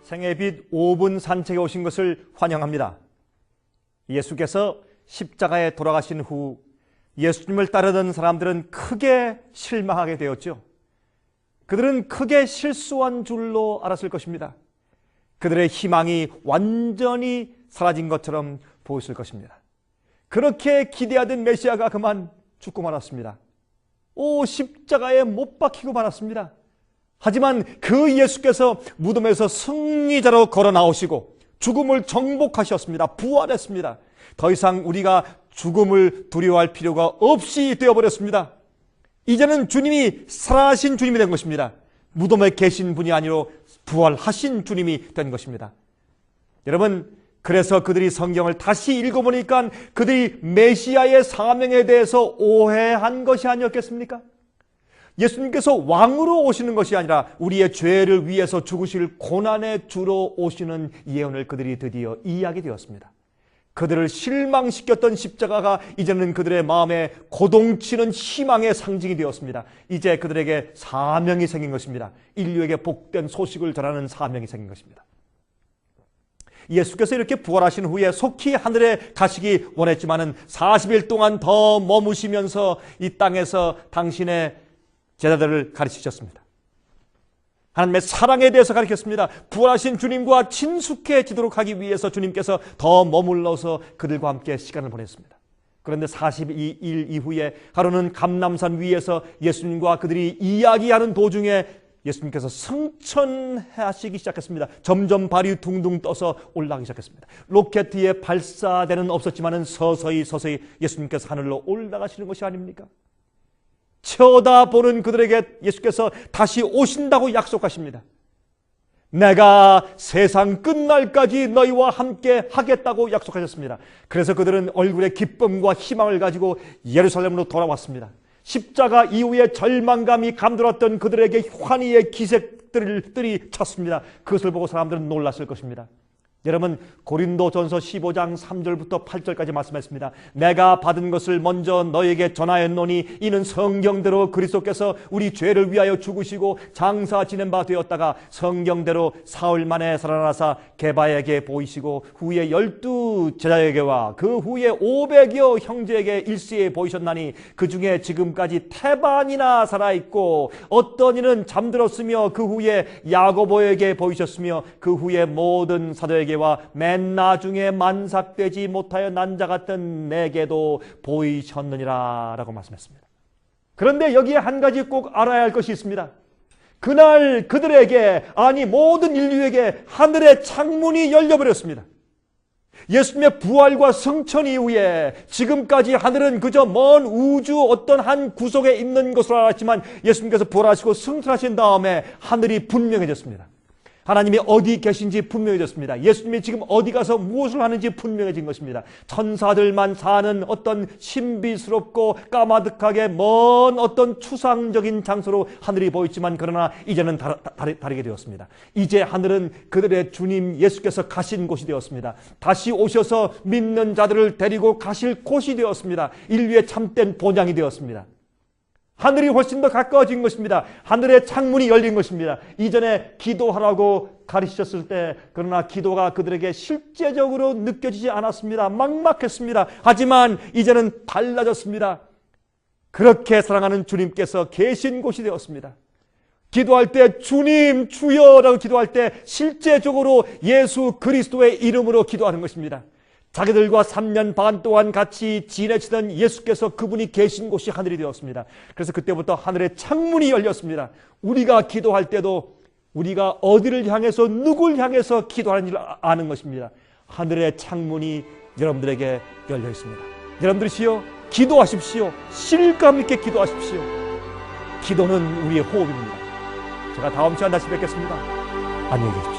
생애빛 5분 산책에 오신 것을 환영합니다. 예수께서 십자가에 돌아가신 후 예수님을 따르던 사람들은 크게 실망하게 되었죠. 그들은 크게 실수한 줄로 알았을 것입니다. 그들의 희망이 완전히 사라진 것처럼 보였을 것입니다. 그렇게 기대하던 메시아가 그만 죽고 말았습니다. 십자가에 못 박히고 말았습니다. 하지만 그 예수께서 무덤에서 승리자로 걸어 나오시고 죽음을 정복하셨습니다. 부활했습니다. 더 이상 우리가 죽음을 두려워할 필요가 없이 되어버렸습니다. 이제는 주님이 살아나신 주님이 된 것입니다. 무덤에 계신 분이 아니라 부활하신 주님이 된 것입니다. 여러분, 그래서 그들이 성경을 다시 읽어보니까 그들이 메시아의 사명에 대해서 오해한 것이 아니었겠습니까? 예수님께서 왕으로 오시는 것이 아니라 우리의 죄를 위해서 죽으실 고난의 주로 오시는 예언을 그들이 드디어 이해하게 되었습니다. 그들을 실망시켰던 십자가가 이제는 그들의 마음에 고동치는 희망의 상징이 되었습니다. 이제 그들에게 사명이 생긴 것입니다. 인류에게 복된 소식을 전하는 사명이 생긴 것입니다. 예수께서 이렇게 부활하신 후에 속히 하늘에 가시기 원했지만은 40일 동안 더 머무시면서 이 땅에서 당신의 제자들을 가르치셨습니다. 하나님의 사랑에 대해서 가르쳤습니다. 부활하신 주님과 친숙해지도록 하기 위해서 주님께서 더 머물러서 그들과 함께 시간을 보냈습니다. 그런데 42일 이후에 하루는 감람산 위에서 예수님과 그들이 이야기하는 도중에 예수님께서 승천하시기 시작했습니다. 점점 발이 둥둥 떠서 올라가기 시작했습니다. 로켓의 발사대는 없었지만 서서히 예수님께서 하늘로 올라가시는 것이 아닙니까? 쳐다보는 그들에게 예수께서 다시 오신다고 약속하십니다. 내가 세상 끝날까지 너희와 함께 하겠다고 약속하셨습니다. 그래서 그들은 얼굴에 기쁨과 희망을 가지고 예루살렘으로 돌아왔습니다. 십자가 이후에 절망감이 감돌았던 그들에게 환희의 기색들이 찼습니다. 그것을 보고 사람들은 놀랐을 것입니다. 여러분, 고린도전서 15장 3절부터 8절까지 말씀했습니다. 내가 받은 것을 먼저 너에게 전하였노니 이는 성경대로 그리스도께서 우리 죄를 위하여 죽으시고 장사 지낸 바 되었다가 성경대로 사흘 만에 살아나사 게바에게 보이시고 후에 12 제자에게와 그 후에 500여 형제에게 일시에 보이셨나니 그 중에 지금까지 태반이나 살아있고 어떤 이는 잠들었으며 그 후에 야고보에게 보이셨으며 그 후에 모든 사도에게 맨 나중에 만삭되지 못하여 난자 같은 내게도 보이셨느니라 라고 말씀했습니다. 그런데 여기에 한 가지 꼭 알아야 할 것이 있습니다. 그날 그들에게, 아니 모든 인류에게 하늘의 창문이 열려버렸습니다. 예수님의 부활과 승천 이후에 지금까지 하늘은 그저 먼 우주 어떤 한 구석에 있는 것으로 알았지만 예수님께서 부활하시고 승천하신 다음에 하늘이 분명해졌습니다. 하나님이 어디 계신지 분명해졌습니다. 예수님이 지금 어디 가서 무엇을 하는지 분명해진 것입니다. 천사들만 사는 어떤 신비스럽고 까마득하게 먼 어떤 추상적인 장소로 하늘이 보였지만 그러나 이제는 다르게 되었습니다. 이제 하늘은 그들의 주님 예수께서 가신 곳이 되었습니다. 다시 오셔서 믿는 자들을 데리고 가실 곳이 되었습니다. 인류의 참된 본향이 되었습니다. 하늘이 훨씬 더 가까워진 것입니다. 하늘의 창문이 열린 것입니다. 이전에 기도하라고 가르치셨을 때 그러나 기도가 그들에게 실제적으로 느껴지지 않았습니다. 막막했습니다. 하지만 이제는 달라졌습니다. 그렇게 사랑하는 주님께서 계신 곳이 되었습니다. 기도할 때 주님 주여라고 기도할 때 실제적으로 예수 그리스도의 이름으로 기도하는 것입니다. 자기들과 3년 반 동안 같이 지내시던 예수께서 그분이 계신 곳이 하늘이 되었습니다. 그래서 그때부터 하늘의 창문이 열렸습니다. 우리가 기도할 때도 우리가 어디를 향해서 누굴 향해서 기도하는지 아는 것입니다. 하늘의 창문이 여러분들에게 열려 있습니다. 여러분들이시여 기도하십시오. 실감 있게 기도하십시오. 기도는 우리의 호흡입니다. 제가 다음 시간 다시 뵙겠습니다. 안녕히 계십시오.